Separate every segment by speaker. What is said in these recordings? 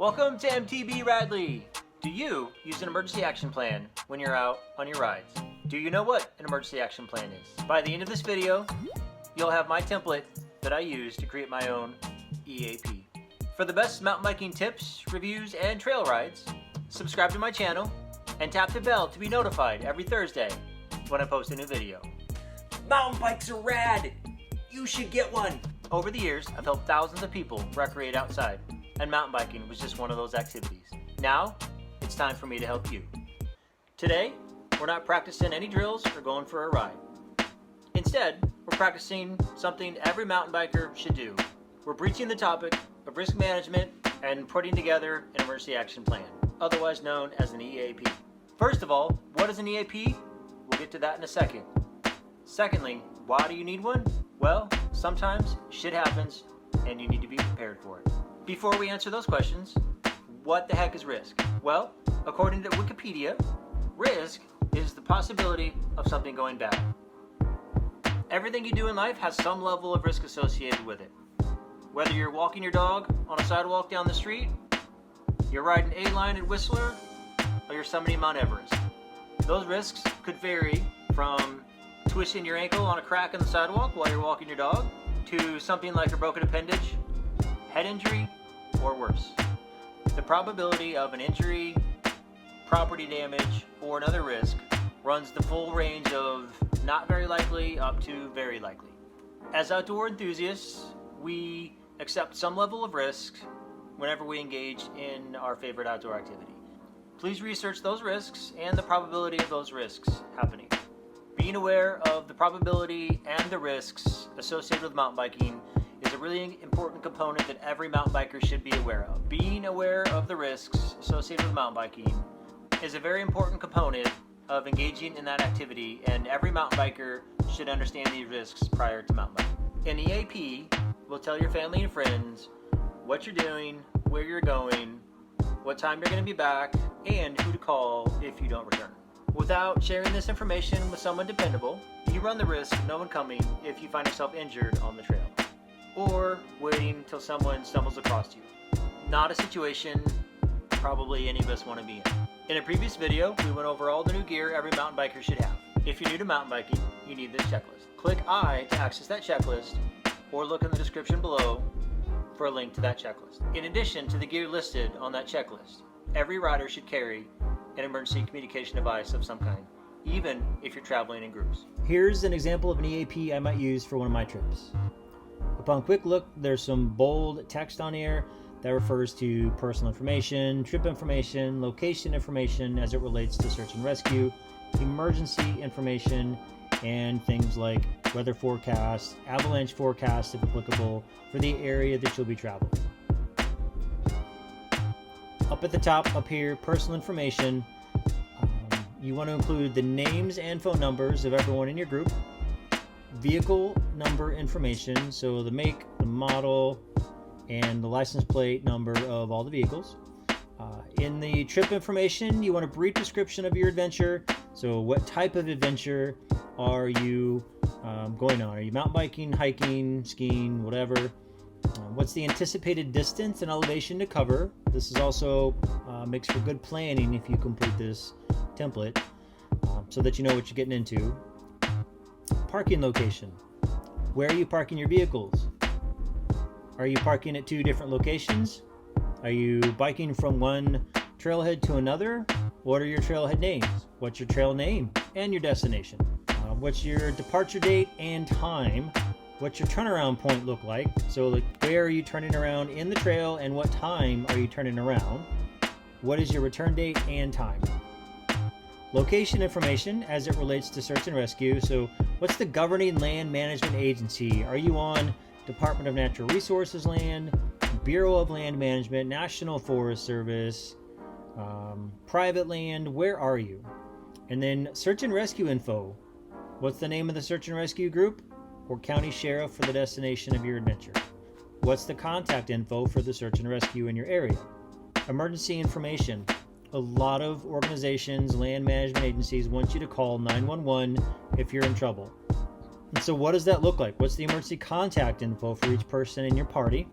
Speaker 1: Welcome to mtbradley. Do you use an emergency action plan when you're out on your rides? Do you know what an emergency action plan is? By the end of this video, you'll have my template that I use to create my own EAP. For the best mountain biking tips, reviews, and trail rides, subscribe to my channel and tap the bell to be notified every Thursday when I post a new video. Mountain bikes are rad! You should get one! Over the years, I've helped thousands of people recreate outside, and mountain biking was just one of those activities. Now, it's time for me to help you. Today, we're not practicing any drills or going for a ride. Instead, we're practicing something every mountain biker should do. We're breaching the topic of risk management and putting together an emergency action plan, otherwise known as an EAP. First of all, what is an EAP? We'll get to that in a second. Secondly, why do you need one? Well, sometimes shit happens and you need to be prepared for it. Before we answer those questions, what the heck is risk? Well, according to Wikipedia, risk is the possibility of something going bad. Everything you do in life has some level of risk associated with it. Whether you're walking your dog on a sidewalk down the street, you're riding A-line at Whistler, or you're summiting Mount Everest. Those risks could vary from twisting your ankle on a crack in the sidewalk while you're walking your dog, to something like a broken appendage, head injury, or worse. The probability of an injury, property damage, or another risk runs the full range of not very likely up to very likely. As outdoor enthusiasts, we accept some level of risk whenever we engage in our favorite outdoor activity. Please research those risks and the probability of those risks happening. Being aware of the probability and the risks associated with mountain biking is a really important component that every mountain biker should be aware of. Being aware of the risks associated with mountain biking is a very important component of engaging in that activity, and every mountain biker should understand these risks prior to mountain biking. An EAP will tell your family and friends what you're doing, where you're going, what time you're going to be back, and who to call if you don't return. Without sharing this information with someone dependable, you run the risk of no one coming if you find yourself injured on the trail, or waiting until someone stumbles across you. Not a situation probably any of us want to be in. In a previous video, we went over all the new gear every mountain biker should have. If you're new to mountain biking, you need this checklist. Click I to access that checklist, or look in the description below for a link to that checklist. In addition to the gear listed on that checklist, every rider should carry an emergency communication device of some kind, even if you're traveling in groups. Here's an example of an EAP I might use for one of my trips. Upon quick look, there's some bold text on here that refers to personal information, trip information, location information as it relates to search and rescue, emergency information, and things like weather forecast, avalanche forecast if applicable, for the area that you'll be traveling. Up at the top, up here, personal information. You want to include the names and phone numbers of everyone in your group. Vehicle number information, so the make, the model, and the license plate number of all the vehicles. In the trip information, you want a brief description of your adventure. So what type of adventure are you going on? Are you mountain biking, hiking, skiing, whatever? What's the anticipated distance and elevation to cover? This is also makes for good planning if you complete this template, so that you know what you're getting into. Parking location. Where are you parking your vehicles? Are you parking at two different locations? Are you biking from one trailhead to another? What are your trailhead names? What's your trail name and your destination? What's your departure date and time? What's your turnaround point look like? So like, where are you turning around in the trail and what time are you turning around? What is your return date and time? Location information as it relates to search and rescue. So what's the governing land management agency? Are you on Department of Natural Resources land, Bureau of Land Management, National Forest Service, private land? Where are you? And then search and rescue info. What's the name of the search and rescue group or county sheriff for the destination of your adventure? What's the contact info for the search and rescue in your area? Emergency information. A lot of organizations, land management agencies want you to call 911 if you're in trouble. And so what does that look like? What's the emergency contact info for each person in your party?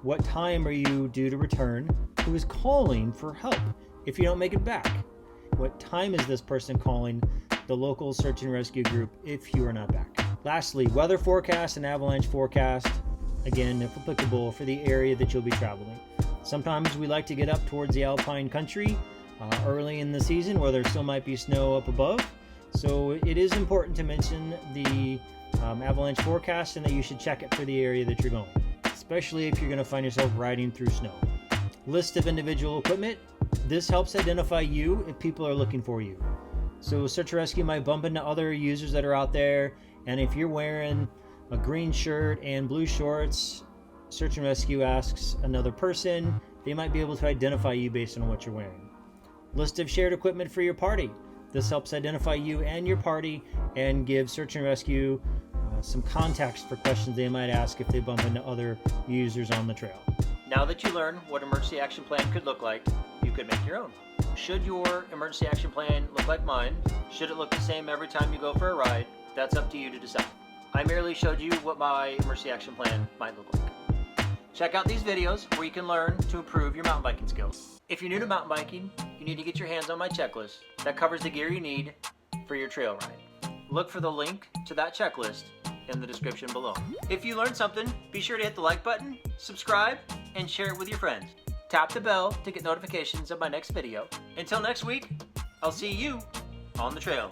Speaker 1: What time are you due to return? who is calling for help if you don't make it back. What time is this person calling the local search and rescue group if you are not back? Lastly, weather forecast and avalanche forecast, again, if applicable, for the area that you'll be traveling. Sometimes we like to get up towards the alpine country early in the season where there still might be snow up above. So it is important to mention the avalanche forecast and that you should check it for the area that you're going, especially if you're going to find yourself riding through snow. List of individual equipment. This helps identify you if people are looking for you. So search and rescue might bump into other users that are out there, and if you're wearing a green shirt and blue shorts, search and rescue asks another person, they might be able to identify you based on what you're wearing. List of shared equipment for your party. This helps identify you and your party and give search and rescue some context for questions they might ask if they bump into other users on the trail. Now that you learn what emergency action plan could look like, you could make your own. Should your emergency action plan look like mine? Should it look the same every time you go for a ride? That's up to you to decide. I merely showed you what my emergency action plan might look like. Check out these videos where you can learn to improve your mountain biking skills. If you're new to mountain biking, you need to get your hands on my checklist that covers the gear you need for your trail ride. Look for the link to that checklist in the description below. If you learned something, be sure to hit the like button, subscribe, and share it with your friends. Tap the bell to get notifications of my next video. Until next week, I'll see you on the trail.